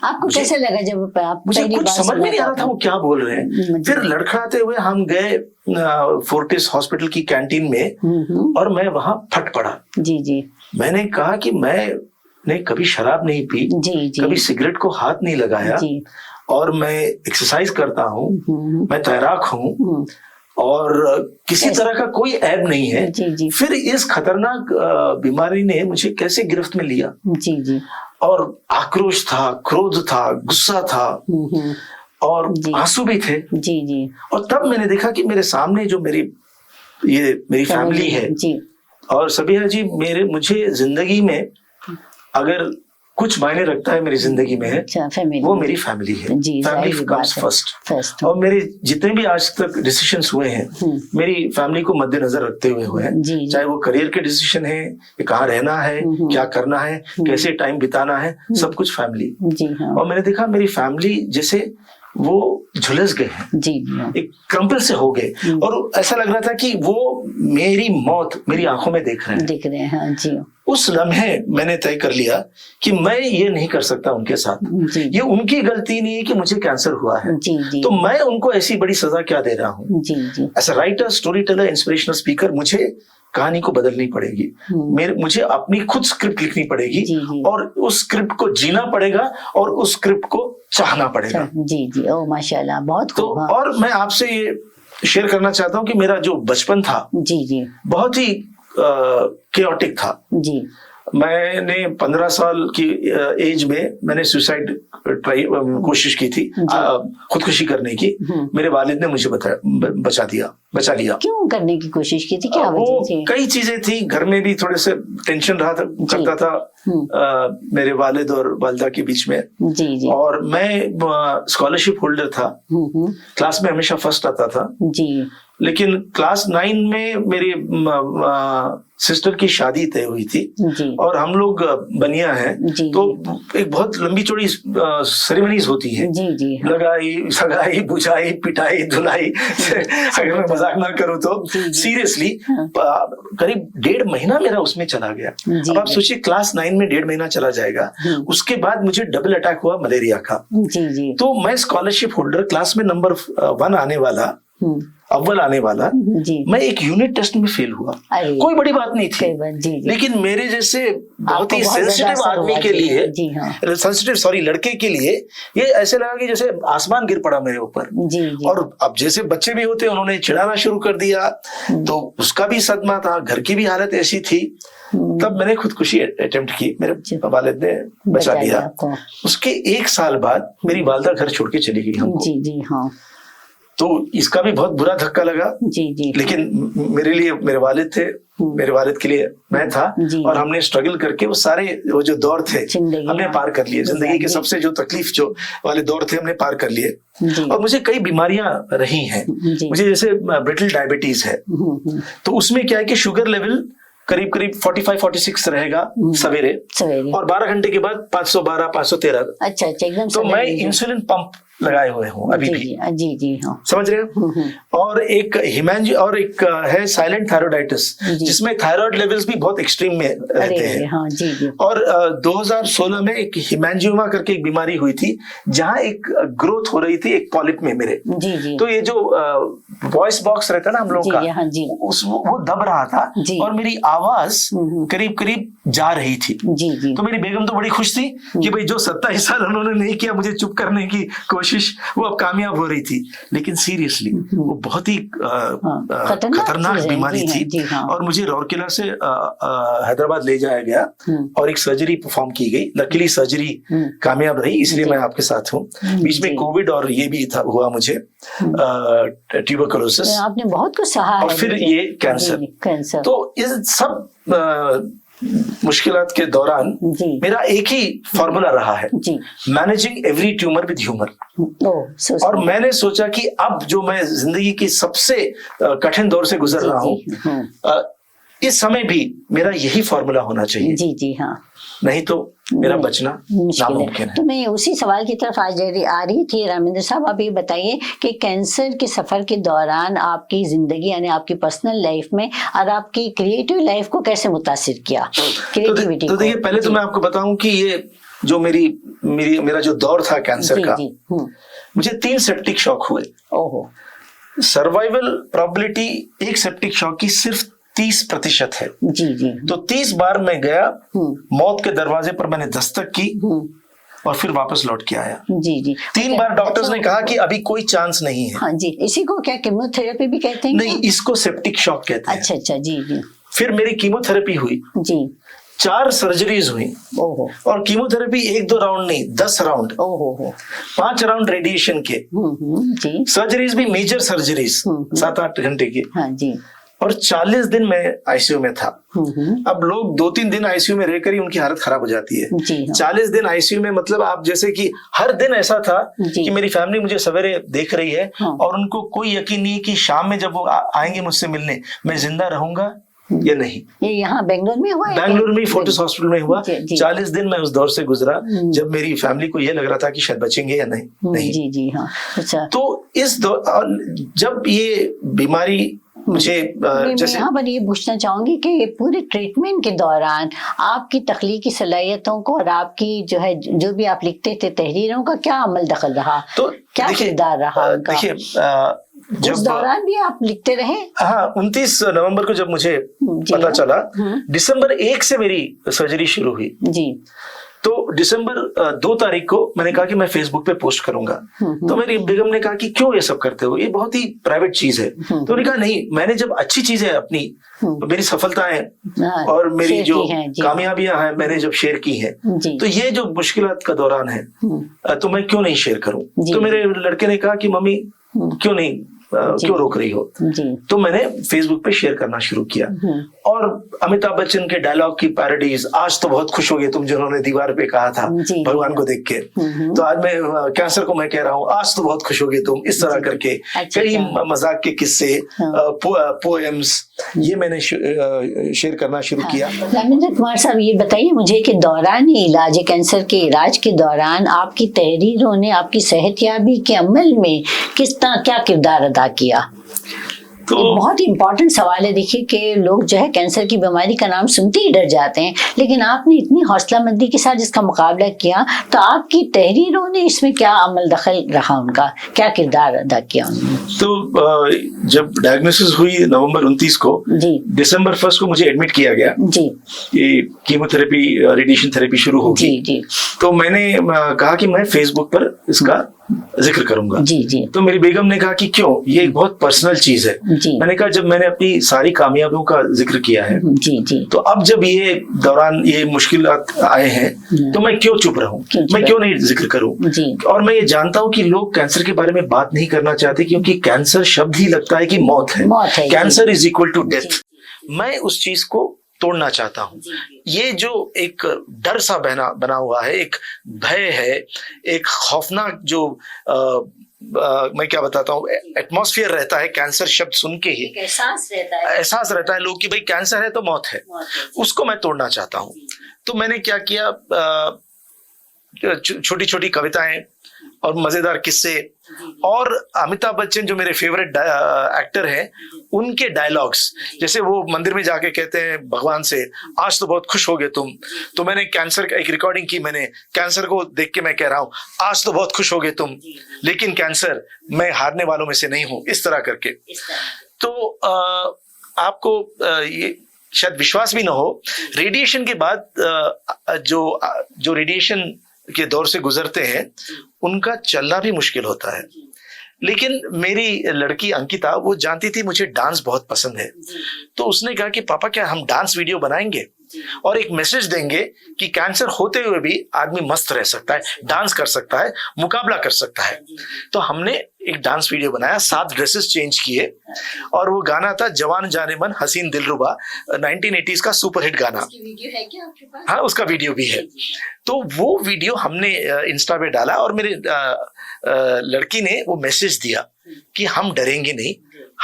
आपको कैसे लगा जब आप? मुझे कुछ समझ में नहीं आ रहा था वो क्या बोल रहे हैं। फिर लड़खड़ाते हुए हम गए फोर्टिस हॉस्पिटल की कैंटीन में और मैं वहां फट पड़ा। जी जी। मैंने कहा कि मैंने कभी शराब नहीं पी, कभी सिगरेट को हाथ नहीं लगाया, और मैं एक्सरसाइज करता हूँ, मैं तैराक हूँ और किसी तरह का कोई ऐब नहीं है। जी। फिर इस खतरनाक बीमारी ने मुझे कैसे गिरफ्त में लिया? जी जी। और आक्रोश था, क्रोध था, गुस्सा था और आंसू भी थे। जी जी। और तब मैंने देखा कि मेरे सामने जो मेरी फैमिली है, और सबिहा जी, मुझे जिंदगी में अगर कुछ मायने रखता है मेरी जिंदगी में है, वो मेरी फैमिली है। Family comes first. और मेरे जितने भी आज तक डिसीजंस हुए हैं, मेरी फैमिली को मद्देनजर रखते हुए हैं, चाहे वो करियर के डिसीजन है, कहाँ रहना है, क्या करना है, कैसे टाइम बिताना है, सब कुछ फैमिली। और मैंने देखा मेरी फैमिली जैसे वो झुलस गए हैं, एक क्रम्पल से हो गए, और ऐसा लग रहा था कि वो मेरी मौत मेरी आंखों में देख रहे हैं। हाँ जी। उस लम्हे मैंने तय कर लिया कि मैं ये नहीं कर सकता उनके साथ। ये उनकी गलती नहीं है कि मुझे कैंसर हुआ है, तो मैं उनको ऐसी बड़ी सजा क्या दे रहा हूँ। As a writer, story teller, inspirational speaker, मुझे कहानी को बदलनी पड़ेगी, मुझे अपनी खुद स्क्रिप्ट लिखनी पड़ेगी, और उस स्क्रिप्ट को जीना पड़ेगा और उस स्क्रिप्ट को चाहना पड़ेगा। जी जी। ओ माशाल्लाह, बहुत खूब। तो और मैं आपसे ये शेयर करना चाहता हूँ कि मेरा जो बचपन था, जी, बहुत ही केओटिक था। जी। मैंने 15 साल की एज में मैंने सुसाइड कोशिश की थी, खुदकुशी करने की। मेरे वालिद ने मुझे बचा लिया। क्यों करने की कोशिश की थी, क्या वजह थी? कई चीजें थी, घर में भी थोड़े से टेंशन करता था मेरे वालिद और वालिदा के बीच में। जी। और मैं स्कॉलरशिप होल्डर था, क्लास में हमेशा फर्स्ट आता था। जी। लेकिन क्लास 9 में मेरी सिस्टर की शादी तय हुई थी, और हम लोग बनिया हैं, तो एक बहुत लंबी चौड़ी सेरेमनीज होती है, लगाई, सगाई, बुझाई, पिटाई, धुलाई। अगर मैं मजाक ना करूं तो सीरियसली करीब 1.5 महीना मेरा उसमें चला गया। अब आप सोचिए, क्लास 9 में 1.5 महीना चला जाएगा। उसके बाद मुझे डबल अटैक हुआ मलेरिया का। तो मैं स्कॉलरशिप होल्डर, क्लास में नंबर 1 आने वाला, अव्वल आने वाला, जी। मैं एक यूनिट टेस्ट में फेल हुआ। अरे, कोई बड़ी बात नहीं थी, जी, जी। लेकिन मेरे जैसे बहुत आपको ही बहुत ज्यादा सेंसिटिव असर आदमी हुआ, के लिए, जी हाँ, सेंसिटिव सॉरी लड़के के लिए ये ऐसे लगा कि जैसे आसमान गिर पड़ा मेरे ऊपर। जी, जी। और अब जैसे बच्चे भी होते हैं, उन्होंने चिढ़ाना शुरू कर दिया, तो उसका भी सदमा था, घर की भी हालत ऐसी थी। तब मैंने खुदकुशी अटेम्प्ट की, मेरे वालिद ने बचा लिया। उसके 1 साल बाद मेरी वालदा घर छोड़ के चली गई हमको। जी, जी, हाँ। तो इसका भी बहुत बुरा धक्का लगा। जी, जी। लेकिन मेरे लिए मेरे वालिद थे, मेरे वालिद के लिए मैं था, और हमने स्ट्रगल करके वो जो दौर थे हमने पार कर लिए। जिंदगी के सबसे जो तकलीफ जो वाले दौर थे हमने पार कर लिए। और मुझे कई बीमारियां रही हैं। मुझे जैसे ब्रिटल डायबिटीज है, तो उसमें क्या है कि शुगर लेवल करीब 45-46 रहेगा सवेरे, और 12 घंटे के बाद 512 513। अच्छा, एकदम। तो मैं इंसुलिन पंप लगाए हुए हूँ अभी भी। जी, जी, हाँ। समझ रहे हो? और एक और एक है साइलेंट थायराइडाइटिस, जिसमें थायराइड लेवल्स भी बहुत एक्सट्रीम में रहते हैं। हाँ, जी, जी। और 2016 में एक हिमेंजियोमा करके एक बीमारी हुई थी, जहां एक ग्रोथ हो रही थी एक पॉलिप में मेरे। जी, जी। तो ये जो वॉइस बॉक्स रहता है ना हम लोग का, हाँ, जी। वो दब रहा था, और मेरी आवाज करीब करीब जा रही थी। जी, जी। तो मेरी बेगम तो बड़ी खुश थी कि भाई जो 27 साल उन्होंने नहीं किया मुझे चुप करने की कोशिश, वो अब कामयाब हो रही थी। लेकिन सीरियसली वो बहुत ही खतरनाक बीमारी थी। और मुझे राउरकेला से हैदराबाद ले जाया गया, और एक सर्जरी परफॉर्म की गई। लकीली सर्जरी कामयाब रही, इसलिए मैं आपके साथ हूँ। बीच में कोविड और ये भी था, हुआ मुझे ट्यूबरकुलोसिस, आपने बहुत कुछ सहा है, और फिर ये कैंसर। तो इस सब मुश्किलात के दौरान मेरा एक ही फॉर्मूला रहा है, managing every tumour with humour. और मैंने सोचा कि अब जो मैं जिंदगी की सबसे कठिन दौर से गुजर रहा हूँ, इस समय भी मेरा यही फॉर्मूला होना चाहिए। जी, जी, हाँ। नहीं तो मेरा बचना नामुमकिन है। तो मैं उसी सवाल की तरफ आज आ रही थी। रामेंद्र साहब, आप ये बताइए कि कैंसर के सफर के दौरान आपकी जिंदगी, यानी आपकी पर्सनल लाइफ में और आपकी क्रिएटिव लाइफ को कैसे मुतासिर किया, क्रिएटिविटी तो देखिए, पहले तो मैं आपको बताऊं कि ये जो मेरा जो दौर था कैंसर का, मुझे 3 सेप्टिक शॉक हुए। ओहो। सर्वाइवल प्रोबेबिलिटी एक सेप्टिक शॉक की सिर्फ 30% है। जी, जी। तो 30 बार मैं गया, मौत के दरवाजे पर मैंने दस्तक की, और फिर वापस लौट के आया। जी, जी। 3 बार डॉक्टर्स ने कहा कि अभी कोई चांस नहीं है। हाँ जी। इसी को क्या कीमोथेरेपी भी कहते हैं? नहीं, इसको सेप्टिक शॉक कहते हैं। अच्छा, अच्छा। जी, जी। फिर मेरी कीमोथेरेपी हुई जी। 4 सर्जरीज हुई। ओहो। और कीमोथेरेपी 1-2 राउंड नहीं, 10 राउंड। ओहो। 5 राउंड रेडिएशन के। जी। सर्जरीज भी मेजर सर्जरीज 7-8 घंटे की। हाँ जी। और 40 दिन मैं आईसीयू में था। अब लोग 2-3 दिन आईसीयू में रहकर ही उनकी हालत खराब हो जाती है। 40 दिन आईसीयू में, मतलब आप जैसे कि हर दिन ऐसा था कि मेरी फैमिली मुझे सवेरे देख रही है, और उनको कोई यकीन नहीं कि शाम में जब वो आएंगे मुझसे मिलने, मैं जिंदा रहूंगा या नहीं। ये यहाँ बेंगलुरु में हुआ? बेंगलुरु में फोर्टिस हॉस्पिटल में हुआ। 40 दिन मैं उस दौर से गुजरा, जब मेरी फैमिली को ये लग रहा था कि शायद बचेंगे या नहीं। जी, जी, हाँ। अच्छा। तो इस दौर जब ये बीमारी मुझे जैसे, यहाँ पर ये पूछना चाहूंगी कि पूरे ट्रीटमेंट के दौरान आपकी तख्लीकी सलाहियतों को और आपकी जो भी आप लिखते थे तहरीरों का क्या अमल दखल रहा, तो क्या किरदार रहा? देखिए, उस दौरान भी आप लिखते रहे? हाँ, 29 नवंबर को जब मुझे पता चला, दिसंबर 1 से मेरी सर्जरी शुरू हुई। जी। तो दिसंबर 2 तारीख को मैंने कहा कि मैं फेसबुक पे पोस्ट करूंगा। तो मेरी बेगम ने कहा कि क्यों ये सब करते हो, ये बहुत ही प्राइवेट चीज है। तो उन्होंने कहा नहीं, मैंने जब अच्छी चीजें अपनी, मेरी सफलताएं और मेरी जो कामयाबियां हैं, मैंने जब शेयर की हैं, तो ये जो मुश्किलात का दौरान है, तो मैं क्यों नहीं शेयर करूं। तो मेरे लड़के ने कहा कि मम्मी क्यों नहीं, क्यों रोक रही हो। तो मैंने फेसबुक पे शेयर करना शुरू किया, और अमिताभ बच्चन के डायलॉग की पैरोडीज, आज तो बहुत खुश हो गए तुम, जिन्होंने दीवार पे कहा था भगवान को देख के, तो आज मैं कैंसर को मैं कह रहा हूँ आज तो बहुत खुश हो गए तुम, इस तरह करके कई मजाक के किस्से, पोएम्स, ये मैंने शेयर करना शुरू किया। रामेंद्र कुमार साहब, ये बताइए मुझे कि दौरान इलाज, कैंसर के इलाज के दौरान आपकी तहरीरों ने आपकी सेहतयाबी के अमल में किस तरह क्या किरदार अदा किया? तो बहुत इम्पोर्टेंट सवाल है। देखिए कि लोग जो है कैंसर की बीमारी का नाम सुनते ही डर जाते हैं, लेकिन आपने इतनी हौसलामंदी के साथ इसका मुकाबला किया, तो आपकी तहरीरों ने इसमें क्या अमल दखल रहा, उनका क्या किरदार अदा किया उन्होंने? तो जब डायग्नोसिस हुई नवंबर 29 को, जी, दिसंबर 1 को मुझे एडमिट किया गया। जी, ये कीमोथेरेपी रेडिएशन थेरेपी शुरू होगी। जी, जी, तो मैंने कहा कि मैं फेसबुक पर इसका जिक्र करूंगा। जी, जी, तो मेरी बेगम ने कहा कि क्यों, ये एक बहुत पर्सनल चीज है। जी, मैंने कहा जब मैंने अपनी सारी कामयाबियों का जिक्र किया है, जी, जी, तो अब जब ये दौरान ये मुश्किलात आए हैं, तो मैं क्यों चुप रहूं, मैं क्यों नहीं जिक्र करूं। जी, और मैं ये जानता हूं कि लोग कैंसर के बारे में बात नहीं करना चाहते, क्योंकि कैंसर शब्द ही लगता है कि मौत है, cancer is equal to death. मैं उस चीज को तोड़ना चाहता हूं। ये जो एक डर सा बना हुआ है, एक भय है, एक खौफनाक जो मैं क्या बताता हूँ, एटमॉस्फेयर रहता है कैंसर शब्द सुन के ही, एहसास रहता है लोग कि भाई कैंसर है तो मौत है, उसको मैं तोड़ना चाहता हूँ। तो मैंने क्या किया, छोटी छोटी कविताएं और मजेदार किस्से, और अमिताभ बच्चन जो मेरे फेवरेट एक्टर हैं, उनके डायलॉग्स, जैसे वो मंदिर में जाके कहते हैं भगवान से, आज तो बहुत खुश हो गए तुम, तो मैंने कैंसर का एक रिकॉर्डिंग की, मैंने कैंसर को देख के मैं कह रहा हूँ आज तो बहुत खुश हो गए तुम, लेकिन कैंसर मैं हारने वालों में से नहीं हूं, इस तरह करके। तो आपको ये शायद विश्वास भी ना हो, रेडिएशन के बाद जो रेडिएशन के दौर से गुजरते हैं, उनका चलना भी मुश्किल होता है। लेकिन मेरी लड़की अंकिता, वो जानती थी मुझे डांस बहुत पसंद है, तो उसने कहा कि पापा क्या हम डांस वीडियो बनाएंगे और एक मैसेज देंगे कि कैंसर होते हुए भी आदमी मस्त रह सकता है, डांस कर सकता है, मुकाबला कर सकता है। तो हमने एक डांस वीडियो बनाया, 7 ड्रेसेस चेंज किए, और वो गाना था जवान जाने मन हसीन दिलरुबा, 1980s का सुपरहिट गाना। वीडियो है क्या आपके पास? हाँ, उसका वीडियो भी है। तो वो वीडियो हमने इंस्टा पे डाला, और मेरे लड़की ने वो मैसेज दिया कि हम डरेंगे नहीं,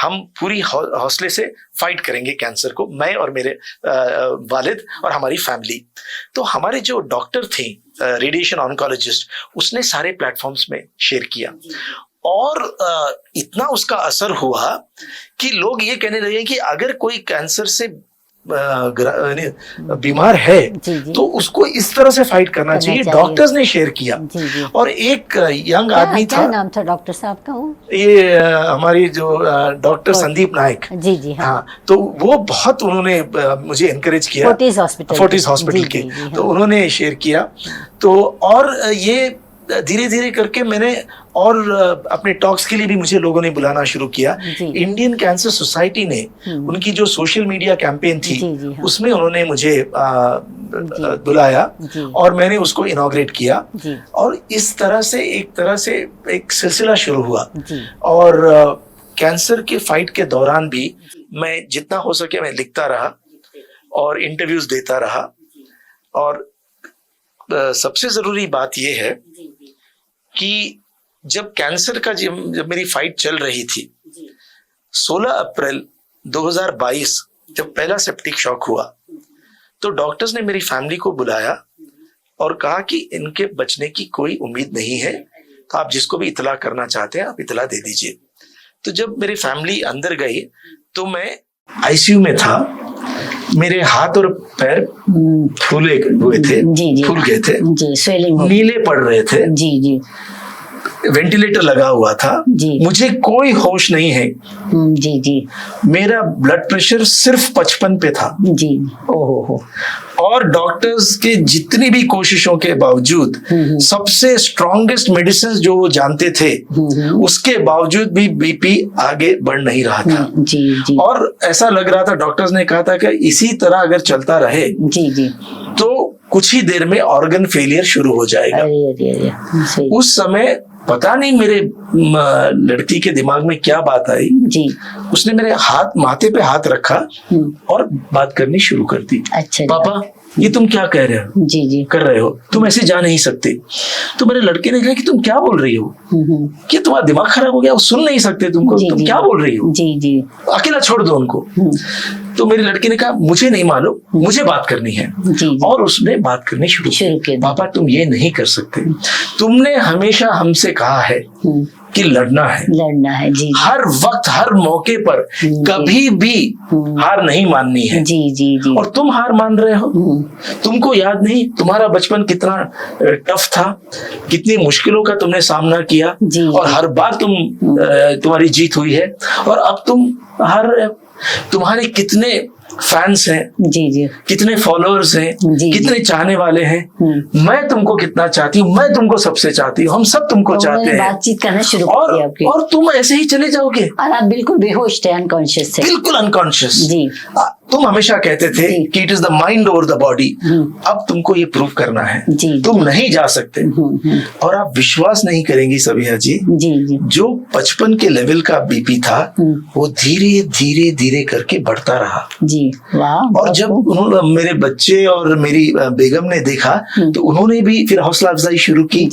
हम पूरी हौसले से फाइट करेंगे कैंसर को, मैं और मेरे वालिद और हमारी फैमिली। तो हमारे जो डॉक्टर थे, रेडिएशन ऑन्कोलॉजिस्ट, उसने सारे प्लेटफॉर्म्स में शेयर किया, और इतना उसका असर हुआ कि लोग ये कहने लगे कि अगर कोई कैंसर से बीमार है, तो उसको इस तरह से फाइट करना चाहिए। डॉक्टर्स ने शेयर किया, और एक यंग आदमी था, नाम था डॉक्टर साहब का, वो ये हमारी जो डॉक्टर संदीप नायक, जी, जी, हाँ, तो वो बहुत उन्होंने मुझे एनकरेज किया, फोर्टिस हॉस्पिटल के, तो उन्होंने शेयर किया। तो और ये धीरे धीरे करके मैंने, और अपने टॉक्स के लिए भी मुझे लोगों ने बुलाना शुरू किया। इंडियन कैंसर सोसाइटी ने उनकी जो सोशल मीडिया कैंपेन थी, उसमें उन्होंने मुझे बुलाया, और मैंने उसको इनॉग्रेट किया, और इस तरह से एक सिलसिला शुरू हुआ। और कैंसर के फाइट के दौरान भी मैं जितना हो सके मैं लिखता रहा और इंटरव्यूज देता रहा। और सबसे जरूरी बात यह है कि जब कैंसर का जब मेरी फाइट चल रही थी, 16 अप्रैल 2022 जब पहला सेप्टिक शॉक हुआ, तो डॉक्टर्स ने मेरी फैमिली को बुलाया और कहा कि इनके बचने की कोई उम्मीद नहीं है, तो आप जिसको भी इतला करना चाहते हैं आप इतला दे दीजिए। तो जब मेरी फैमिली अंदर गई, तो मैं आईसीयू में था, मेरे हाथ और पैर फूले हुए थे, फूल गए थे, नीले पड़ रहे थे, जी, वेंटिलेटर लगा हुआ था, मुझे कोई होश नहीं है, जी, मेरा ब्लड प्रेशर सिर्फ 55 पे था, जी, ओहो, और डॉक्टर्स के जितनी भी कोशिशों के बावजूद, सबसे स्ट्रॉन्गेस्ट मेडिसिन जो वो जानते थे, उसके बावजूद भी बीपी आगे बढ़ नहीं रहा था, जी, और ऐसा लग रहा था, डॉक्टर्स ने कहा था कि इसी तरह अगर चलता रहे, जी, तो कुछ ही देर में ऑर्गन फेलियर शुरू हो जाएगा। उस समय पता नहीं मेरे लड़की के दिमाग में क्या बात आई, जी, उसने मेरे माथे पे हाथ रखा और बात करनी शुरू कर दी। अच्छा, पापा ये तुम क्या कह रहे हो, जी, कर रहे हो, तुम ऐसे जा नहीं सकते। तो मेरे लड़के ने कहा कि तुम क्या बोल रही हो, कि तुम्हारा दिमाग खराब हो गया, वो सुन नहीं सकते तुमको, तुम क्या बोल रही हो, जी, अकेला छोड़ दो उनको। तो मेरे लड़के ने कहा मुझे नहीं मालूम, मुझे बात करनी है, और उसने बात करनी शुरू की। पापा तुम ये नहीं कर सकते, तुमने हमेशा हमसे कहा है कि लड़ना है, जी हर वक्त हर मौके पर कभी भी हार नहीं माननी है। जी और तुम हार मान रहे हो, तुमको याद नहीं तुम्हारा बचपन कितना टफ था, कितनी मुश्किलों का तुमने सामना किया और हर बार तुम्हारी जीत हुई है। और अब तुम हार रहे हो। तुम्हारे कितने फैंस हैं, जी कितने फॉलोअर्स हैं, कितने चाहने वाले हैं। मैं तुमको कितना चाहती हूँ, मैं तुमको सबसे चाहती हूँ, हम सब तुमको चाहते हैं। बातचीत करना शुरू कर दिया और तुम ऐसे ही चले जाओगे और आप बिल्कुल बेहोश थे, अनकॉन्शियस थे। बिल्कुल अनकॉन्शियस जी। तुम हमेशा कहते थे कि it is the mind over the body. अब तुमको ये प्रूव करना है, तुम नहीं जा सकते। और आप विश्वास नहीं करेंगी सबिहा जी, जो 55 के लेवल का बीपी था वो धीरे धीरे धीरे करके बढ़ता रहा। जी वाह। और जब उन्होंने, मेरे बच्चे और मेरी बेगम ने देखा तो उन्होंने भी फिर हौसला अफजाई शुरू की।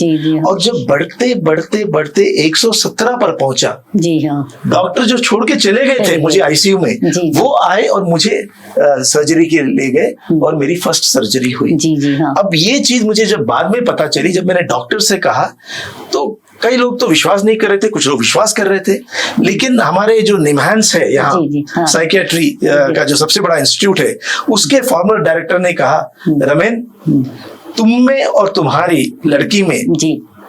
और जब बढ़ते बढ़ते बढ़ते 117 पर पहुंचा, जी हाँ, डॉक्टर जो छोड़ के चले गए थे मुझे आईसीयू में, वो आए और मुझे सर्जरी के ले गए और मेरी फर्स्ट सर्जरी हुई। जी हाँ। अब ये चीज मुझे जब बाद में पता चली, जब मैंने डॉक्टर से कहा, तो कई लोग तो विश्वास नहीं कर रहे थे, कुछ लोग विश्वास कर रहे थे। लेकिन हमारे जो निमहांस है यहाँ साइकियाट्री का जो सबसे बड़ा इंस्टीट्यूट है, उसके फॉर्मर डायरेक्टर ने कहा, रमेन तुम में और तुम्हारी लड़की में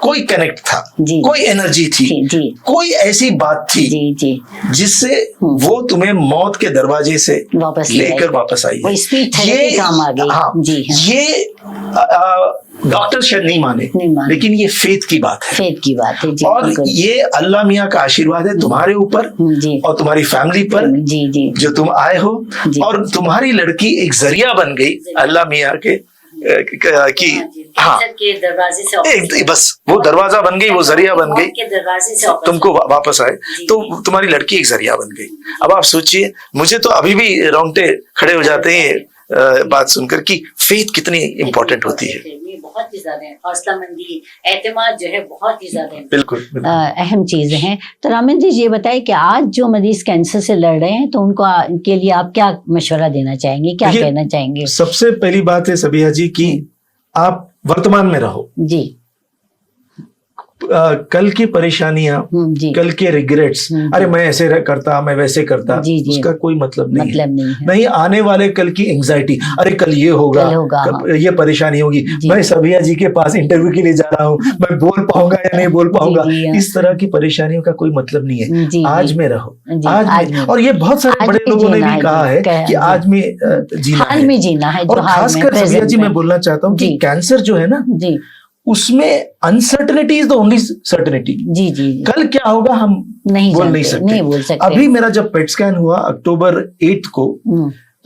कोई कनेक्ट था, कोई एनर्जी थी, कोई ऐसी बात थी जिससे वो तुम्हें मौत के दरवाजे से लेकर वापस आई। ये काम आ गई। हाँ, ये डॉक्टर शायद नहीं माने, लेकिन ये फेथ की बात है, जी, और ये अल्लाह मियाँ का आशीर्वाद है तुम्हारे ऊपर और तुम्हारी फैमिली पर, जो तुम आए हो। और तुम्हारी लड़की एक जरिया बन गई अल्लाह मियाँ के कि हाँ, बस वो दरवाजा बन गई, वो जरिया बन गई, तुमको वापस आए। तो तुम्हारी लड़की एक जरिया बन गई। अब आप सोचिए, मुझे तो अभी भी रोंगटे खड़े हो जाते हैं बात सुनकर कि फेथ कितनी इंपॉर्टेंट होती है। बहुत ही ज्यादा हौसलामंदी, एतमाद जो है बहुत ही ज्यादा बिल्कुल अहम चीजें हैं। तो रामन जी ये बताइए कि आज जो मरीज कैंसर से लड़ रहे हैं, तो उनको के लिए आप क्या मशवरा देना चाहेंगे, क्या कहना चाहेंगे? सबसे पहली बात है सबिहा जी कि आप वर्तमान में रहो। जी। कल की परेशानियां, कल के रिग्रेट्स, अरे मैं ऐसे करता, मैं वैसे करता, उसका कोई मतलब नहीं है। नहीं आने वाले कल की एंजाइटी, अरे कल ये होगा, ये परेशानी होगी, मैं सबिहा जी के पास इंटरव्यू के लिए जा रहा हूँ, मैं बोल पाऊंगा या नहीं बोल पाऊंगा, इस तरह की परेशानियों का कोई मतलब नहीं है। आज में रहो, आज में। और ये बहुत सारे बड़े लोगों ने भी कहा है कि आज में जीना है। और खासकर सबिहा जी मैं बोलना चाहता हूँ कि कैंसर जो है ना, उसमें uncertainty is the only certainty. जी। कल क्या होगा हम बोल नहीं सकते। अभी मेरा जब पेट स्कैन हुआ अक्टूबर 8 को,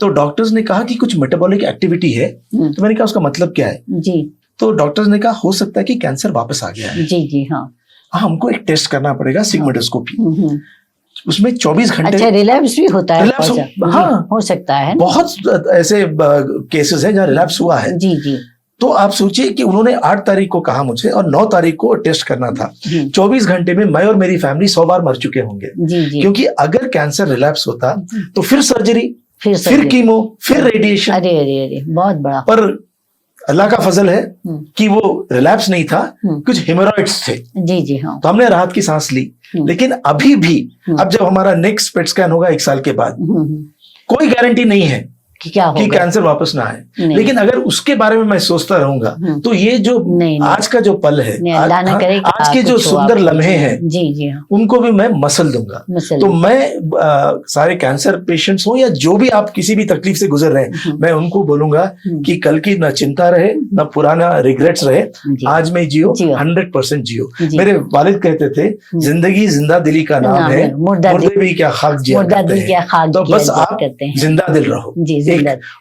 तो डॉक्टर्स ने कहा कि कुछ मेटाबॉलिक एक्टिविटी है। तो मैंने कहा उसका मतलब क्या है? जी। तो डॉक्टर्स ने कहा हो सकता है कि कैंसर वापस आ गया है। जी हाँ। हमको एक टेस्ट करना पड़ेगा, सिग्मेडोस्कोपी। उसमें 24 घंटे। अच्छा, रिलैप्स भी होता है? हाँ, हो सकता है। बहुत ऐसे केसेस हैं जहाँ रिलैप्स हुआ है। जी। तो आप सोचिए कि उन्होंने 8 तारीख को कहा मुझे और 9 तारीख को टेस्ट करना था। 24 घंटे में मैं और मेरी फैमिली 100 बार मर चुके होंगे। क्योंकि अगर कैंसर रिलैप्स होता तो फिर सर्जरी, फिर कीमो, फिर रेडिएशन। अरे बहुत बड़ा। पर अल्लाह का फजल है कि वो रिलैप्स नहीं था, कुछ हेमोरॉइड्स थे। जी हाँ। तो हमने राहत की सांस ली। लेकिन अभी भी, अब जब हमारा नेक्स्ट पेट स्कैन होगा 1 साल के बाद, कोई गारंटी नहीं है कि कैंसर वापस ना आए। लेकिन अगर उसके बारे में मैं सोचता रहूंगा तो ये जो आज का जो पल है, आज के जो सुंदर लम्हे हैं, उनको भी मैं मसल दूंगा। तो मैं सारे कैंसर पेशेंट्स हो या जो भी आप किसी भी तकलीफ से गुजर रहे हैं, मैं उनको बोलूंगा कि कल की ना चिंता रहे, ना पुराना रिग्रेट्स रहे, आज में जियो, 100% जियो। मेरे वालिद कहते थे जिंदगी जिंदा दिली का नाम है, मुर्दे भी क्या खाक जिया करते हैं। तो बस आप जिंदा दिल रहो।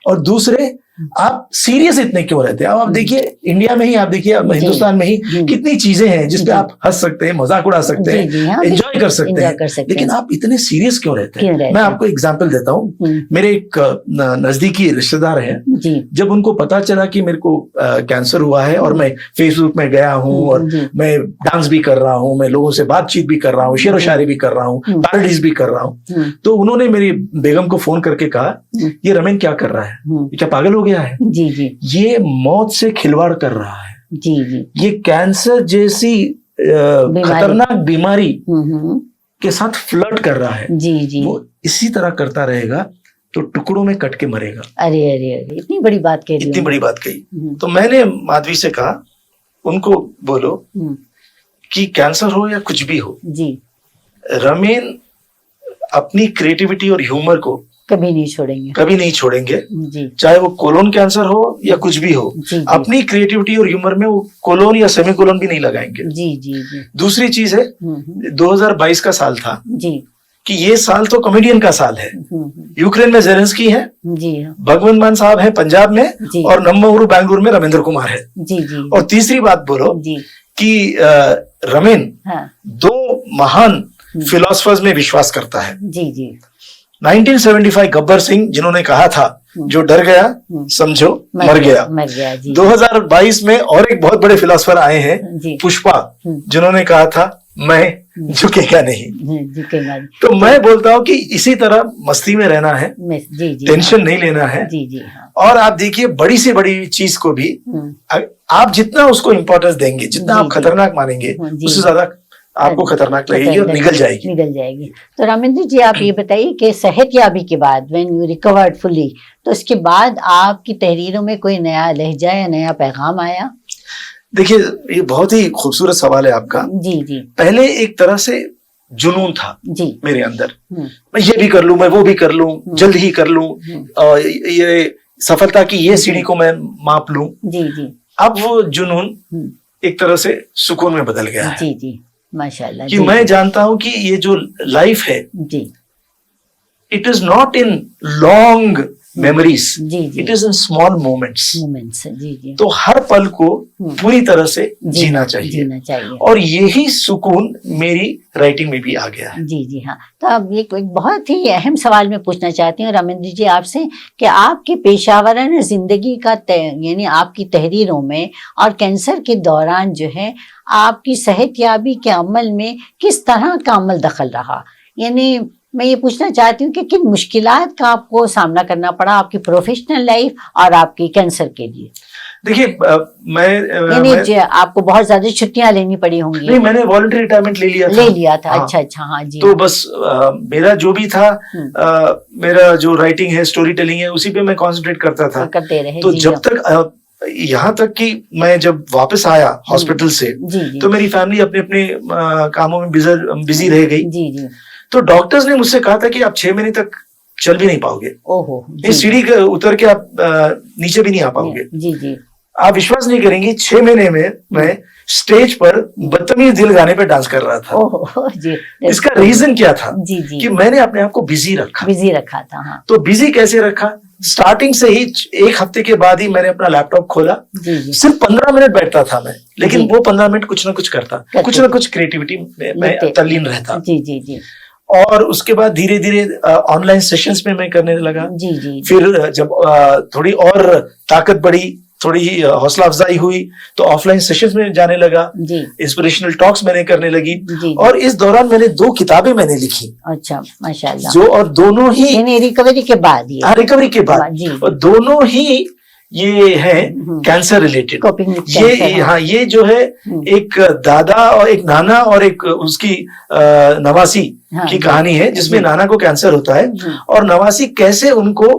और दूसरे, आप सीरियस इतने क्यों रहते हैं? अब आप देखिए इंडिया में ही, आप देखिए हिंदुस्तान में ही कितनी चीजें हैं जिसपे आप हंस सकते हैं, मजाक उड़ा सकते हैं, एंजॉय कर सकते हैं, लेकिन आप इतने सीरियस क्यों रहते हैं? मैं आपको एग्जांपल देता हूँ। मेरे एक नजदीकी रिश्तेदार हैं, जब उनको पता चला कि मेरे को कैंसर हुआ है और मैं फेसबुक में गया हूँ और मैं डांस भी कर रहा हूँ, मैं लोगों से बातचीत भी कर रहा हूँ, शेर व शायरी भी कर रहा हूँ, पैरोडीज भी कर रहा हूँ, तो उन्होंने मेरी बेगम को फोन करके कहा, ये रमेन क्या कर रहा है, ये क्या पागल हो गया है? जी। ये मौत से खिलवाड़ कर रहा है। जी। ये कैंसर जैसी खतरनाक बीमारी हम्म, के साथ फ्लर्ट कर रहा है, जी जी। वो इसी तरह करता रहेगा तो टुकड़ों में कट के मरेगा। अरे अरे अरे, इतनी बड़ी बात कह रही इतनी हो। बड़ी बात कही। हम्म, तो मैंने माधवी से कहा, उनको बोलो हम्म, कि कैंसर हो या कुछ भी हो, जी, रमेन अपनी क्रिएटिविटी और ह्यूमर को कभी नहीं छोड़ेंगे। कभी नहीं छोड़ेंगे, जी चाहे वो कोलोन कैंसर हो या कुछ भी हो। जी जी अपनी क्रिएटिविटी और ह्यूमर में वो कोलोन या सेमी कोलोन भी नहीं लगाएंगे। जी जी जी। दूसरी चीज है, 2022 का साल था जी कि ये साल तो कॉमेडियन का साल है। यूक्रेन में जेलेंस्की है, जी हाँ, भगवंत मान साहब है पंजाब में, जी और नम्मूरू बैंगलोर में रविंद्र कुमार है। जी जी और तीसरी बात बोलो जी कि रमेन हाँ, 2 महान फिलोसफर्स में विश्वास करता है। जी जी 1975 गब्बर सिंह, जिन्होंने कहा था जो डर गया समझो मर गया। मर गया। जी 2022 में और एक बहुत बड़े फिलोसफर आए हैं, जी पुष्पा, जिन्होंने कहा था मैं झुकेगा नहीं। झुकेगा। तो मैं बोलता हूं कि इसी तरह मस्ती में रहना है, जी जी टेंशन नहीं लेना है। जी जी हाँ, और आप देखिए, बड़ी से बड़ी चीज को भी आप जितना उसको इंपॉर्टेंस देंगे, जितना जी, आप जी। खतरनाक मानेंगे, जी। उससे ज्यादा आपको खतरनाक लगेगी और निकल जाएगी। निकल जाएगी। तो रामेंद्र जी, आप ये बताइए कि सेहतयाबी के बाद, व्हेन यू रिकवर्ड फुली, तो इसके बाद आपकी तहरीरों में कोई नया लहजा या नया पैगाम आया? देखिए, ये बहुत ही खूबसूरत सवाल है आपका। जी जी पहले एक तरह से जुनून था जी। मेरे अंदर, मैं ये भी कर लूं, मैं वो भी कर लूं, जल्द ही कर लूं, और ये सफलता की ये सीढ़ी को मैं माप लूं। जी जी अब वो जुनून एक तरह से सुकून में बदल गया है जी जी, माशाल्लाह। कि जी, मैं जानता हूं कि ये जो लाइफ है, जी it is not in long memories, जी जी, it is in small moments. Moments. जी जी, तो हर पल को पूरी तरह से जीना चाहिए, जीना चाहिए। और यही सुकून मेरी राइटिंग में भी आ गया है। जी जी हाँ। तो अब एक बहुत ही अहम सवाल मैं पूछना चाहती हूँ रामेंद्र जी आपसे, कि आपकी पेशावराना जिंदगी का यानी आपकी तहरीरों में और कैंसर के दौरान जो है आपकी सेहतयाबी के अमल में किस तरह का अमल दखल रहा? यानी मैं ये पूछना चाहती हूँ कि किन मुश्किलात का आपको सामना करना पड़ा आपकी प्रोफेशनल लाइफ और आपकी कैंसर के लिए? देखिए, यानी आपको बहुत ज्यादा छुट्टियां लेनी पड़ी होंगी। नहीं, मैंने वॉलंटरी रिटायरमेंट ले लिया था। हाँ। अच्छा अच्छा, हाँ जी। तो बस मेरा जो भी था, मेरा जो राइटिंग है, स्टोरी टेलिंग है, उसी पे मैं कॉन्सेंट्रेट करता था। करते रहे। तो जब तक यहाँ तक कि मैं जब वापस आया हॉस्पिटल से, तो मेरी फैमिली अपने अपने कामों में बिजी रह गई। जी जी। तो डॉक्टर्स ने मुझसे कहा था कि आप 6 महीने तक चल भी नहीं पाओगे। ओहो। इस सीढ़ी के उतर के आप नीचे भी नहीं आ पाओगे। जी जी। आप विश्वास नहीं करेंगी, 6 महीने में मैं स्टेज पर बदतमीज दिल गाने पे डांस कर रहा था। ओहो जी। इसका रीजन क्या था? जी जी, कि मैंने अपने आप को बिजी रखा। बिजी रखा था। हाँ। तो बिजी कैसे रखा? स्टार्टिंग से ही 1 हफ्ते के बाद ही मैंने अपना लैपटॉप खोला। जी जी। सिर्फ 15 मिनट बैठता था मैं, लेकिन जी। वो 15 मिनट कुछ ना कुछ करता, कुछ ना कुछ क्रिएटिविटी में तल्लीन रहता। जी जी जी। और उसके बाद धीरे धीरे ऑनलाइन सेशंस में मैं करने लगा। जी जी। फिर जब थोड़ी और ताकत बढ़ी, थोड़ी हौसला अफजाई हुई, तो ऑफलाइन सेशंस में जाने लगा। जी। इंस्पिरेशनल टॉक्स मैंने करने लगी। जी। और इस दौरान मैंने 2 किताबें मैंने लिखी। अच्छा, माशाल्लाह। जो, और दोनों ही यानी रिकवरी के बाद ही? रिकवरी के बाद। जी। और दोनों ही ये है कैंसर रिलेटेड। कोपिंग विद ये कैंसर। हाँ, ये जो है एक दादा और एक नाना और एक उसकी नवासी हाँ, की कहानी है, जिसमें नाना को कैंसर होता है और नवासी कैसे उनको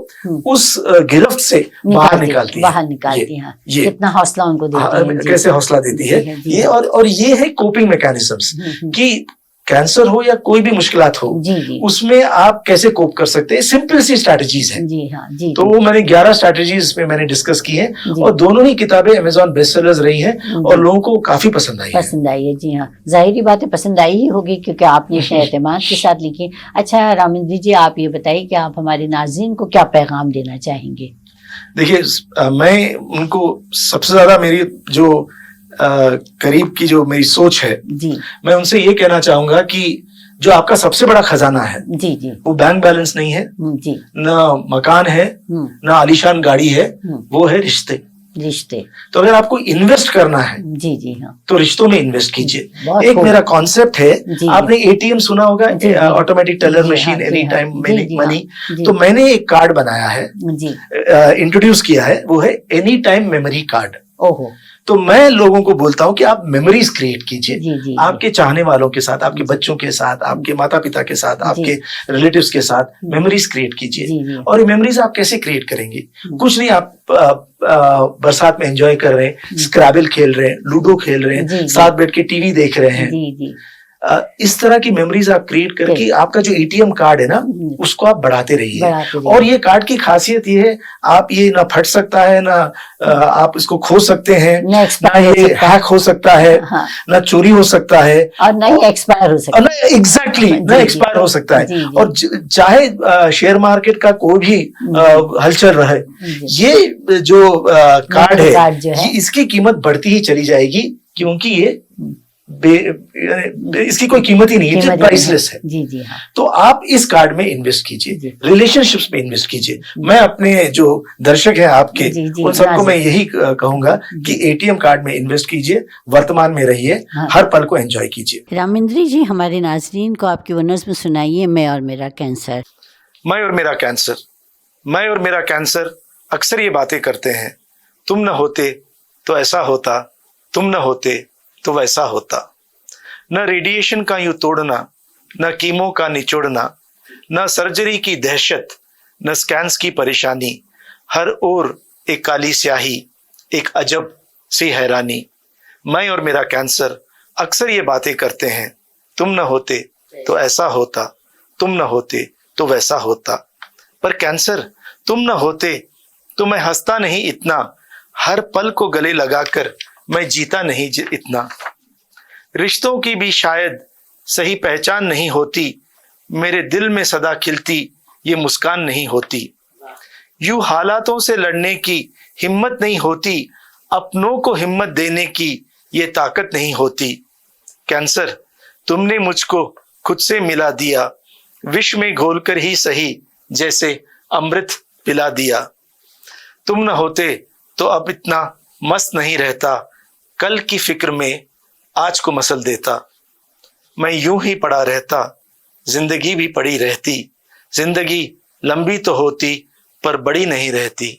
उस गिरफ्त से बाहर निकालती है। ये कितना हौसला उनको देती है। कैसे हौसला देती है ये। और ये है कोपिंग मैकेनिज्म्स, कि कैंसर हो या कोई भी मुश्किलात हो, जी जी, उसमें आप कैसे कोप कर सकते हैं। सिंपल सी स्ट्रैटेजीज हैं। जी हाँ जी। तो वो मैंने 11 स्ट्रैटेजीज पे मैंने डिस्कस की है, और दोनों ही किताबें अमेज़न बेस्ट सेलर्स रही हैं और लोगों को काफी पसंद आई है। जी हाँ, जाहिर बात है पसंद आई ही होगी, क्योंकि आपने एतमाद के साथ लिखी। अच्छा रामेंद्र जी, आप ये बताइए कि आप हमारे नाज़रीन को क्या पैगाम देना चाहेंगे? देखिए, मैं उनको सबसे ज्यादा मेरी जो करीब की जो मेरी सोच है जी, मैं उनसे ये कहना चाहूंगा कि जो आपका सबसे बड़ा खजाना है जी जी, वो बैंक बैलेंस नहीं है, जी, ना मकान है, ना आलीशान गाड़ी है, वो है रिश्ते। तो अगर आपको इन्वेस्ट करना है, जी जी हाँ, तो रिश्तों में इन्वेस्ट कीजिए। एक मेरा कॉन्सेप्ट है, आपने एटीएम सुना होगा, automatic teller machine, any time money. तो मैंने एक कार्ड बनाया है, इंट्रोड्यूस किया है, वो है एनी टाइम मेमोरी कार्ड। ओहो। तो मैं लोगों को बोलता हूँ कि आप मेमोरीज क्रिएट कीजिए, जी, जी, आपके चाहने वालों के साथ, आपके बच्चों के साथ, आपके माता पिता के साथ, आपके रिलेटिव्स के साथ मेमोरीज क्रिएट कीजिए। और ये मेमोरीज आप कैसे क्रिएट करेंगे? कुछ नहीं, आप बरसात में एंजॉय कर रहे हैं, स्क्रैबल खेल रहे हैं, लूडो खेल रहे हैं, साथ बैठ के टीवी देख रहे हैं, इस तरह की मेमोरीज आप क्रिएट करके आपका जो एटीएम कार्ड है ना उसको आप बढ़ाते रहिए। और ये कार्ड की खासियत ये है, आप ये ना फट सकता है, ना आप इसको खो सकते हैं, ना ये हैक हो सकता है, ना चोरी हो सकता है, और ना ही एक्सपायर हो सकता है। एग्जैक्टली, ना एक्सपायर हो सकता है। और चाहे शेयर मार्केट का कोई भी हलचल रहे, ये जो कार्ड है इसकी कीमत बढ़ती ही चली जाएगी, क्योंकि ये इसकी कोई कीमत ही नहीं है, प्राइसलेस है। जी जी हाँ। तो आप इस कार्ड में इन्वेस्ट कीजिए, रिलेशनशिप्स में इन्वेस्ट कीजिए। मैं अपने जो दर्शक हैं आपके, उन सबको मैं यही कहूंगा कि एटीएम कार्ड में इन्वेस्ट कीजिए, वर्तमान में रहिए, हर पल को एंजॉय कीजिए। रामेंद्र जी, हमारे नाजरीन को आपकी वनर्स में सुनाइए मैं और मेरा कैंसर। मैं और मेरा कैंसर। मैं और मेरा कैंसर अक्सर ये बातें करते हैं, तुम न होते तो ऐसा होता, तुम न होते तो वैसा होता। न रेडिएशन का यूं तोड़ना, न कीमो का निचोड़ना, न सर्जरी की दहशत, न स्कैन्स की परेशानी, हर ओर एक काली स्याही, एक अजब सी हैरानी। मैं और मेरा कैंसर अक्सर ये बातें करते हैं, तुम न होते तो ऐसा होता, तुम न होते तो वैसा होता। पर कैंसर, तुम न होते तो मैं हंसता नहीं इतना, हर पल को गले लगाकर मैं जीता नहीं इतना। रिश्तों की भी शायद सही पहचान नहीं होती, मेरे दिल में सदा खिलती ये मुस्कान नहीं होती। यूं हालातों से लड़ने की हिम्मत नहीं होती, अपनों को हिम्मत देने की ये ताकत नहीं होती। कैंसर, तुमने मुझको खुद से मिला दिया, विष में घोलकर ही सही जैसे अमृत पिला दिया। तुम न होते तो अब इतना मस्त नहीं रहता, कल की फिक्र में आज को मसल देता। मैं यूं ही पड़ा रहता, जिंदगी भी पड़ी रहती, जिंदगी लंबी तो होती पर बड़ी नहीं रहती,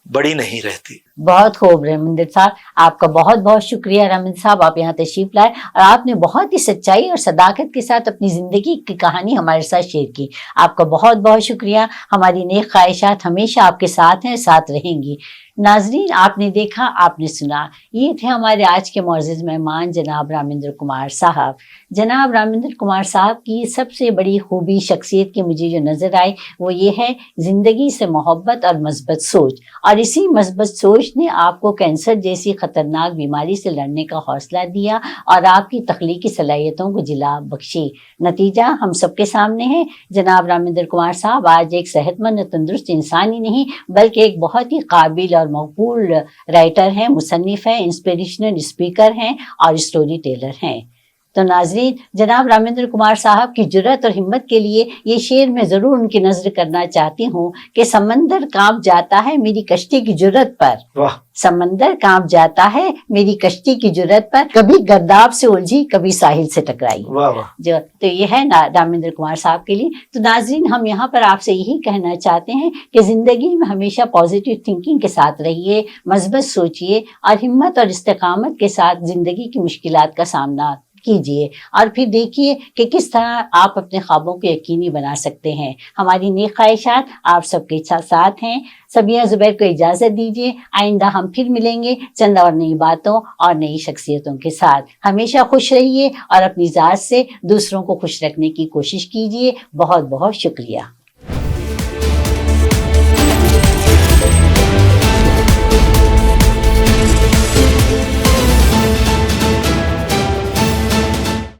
बड़ी नहीं रहती। बहुत खूब रामेंद्र साहब, आपका बहुत बहुत शुक्रिया रामेंद्र साहब, आप यहाँ तशरीफ लाए और आपने बहुत ही सच्चाई और सदाकत के साथ अपनी जिंदगी की कहानी हमारे साथ शेयर की। आपका बहुत बहुत शुक्रिया। हमारी नेक ख्वाहिशात हमेशा आपके साथ हैं, साथ रहेंगी। नाजरीन, आपने देखा, आपने सुना, ये थे हमारे आज के मुअज़्ज़िज़ मेहमान जनाब रामेंद्र कुमार साहब। जनाब रामेंद्र कुमार साहब की सबसे बड़ी खूबी, शख्सियत की मुझे जो नज़र आई वो ये है ज़िंदगी से मोहब्बत और मस्बत सोच। और इसी मस्बत सोच ने आपको कैंसर जैसी ख़तरनाक बीमारी से लड़ने का हौसला दिया और आपकी तख्लीकी सलाहियतों को जिला बख्शी। नतीजा हम सबके सामने है। जनाब रामेंद्र कुमार साहब आज एक सेहतमंद तंदुरुस्त इंसान ही नहीं बल्कि एक बहुत ही काबिल और मकबूल राइटर हैं, मुसन्निफ हैं, इंस्पिरेशनल स्पीकर हैं और स्टोरी टेलर हैं। तो नाजरीन, जनाब रामेंद्र कुमार साहब की जुर्रत और हिम्मत के लिए ये शेर मैं ज़रूर उनकी नज़र करना चाहती हूँ कि समंदर कांप जाता है मेरी कश्ती की जुर्रत पर, वाह, समंदर कांप जाता है मेरी कश्ती की जुर्रत पर, कभी गर्दाब से उलझी कभी साहिल से टकराई। वाह वाह। जो तो ये है ना रामेंद्र कुमार साहब के लिए। तो नाजरीन, हम यहाँ पर आपसे यही कहना चाहते हैं कि ज़िंदगी में हमेशा पॉजिटिव थिंकिंग के साथ रहिए, मस्बत सोचिए और हिम्मत और इस्तेकामत के साथ ज़िंदगी की मुश्किलात का सामना कीजिए और फिर देखिए कि किस तरह आप अपने ख्वाबों को यकीनी बना सकते हैं। हमारी नेक ख्वाहिशात आप सबके साथ हैं। सबिया ज़ुबैर को इजाज़त दीजिए। आइंदा हम फिर मिलेंगे चंद और नई बातों और नई शख्सियतों के साथ। हमेशा खुश रहिए और अपनी ज़ात से दूसरों को खुश रखने की कोशिश कीजिए। बहुत बहुत शुक्रिया।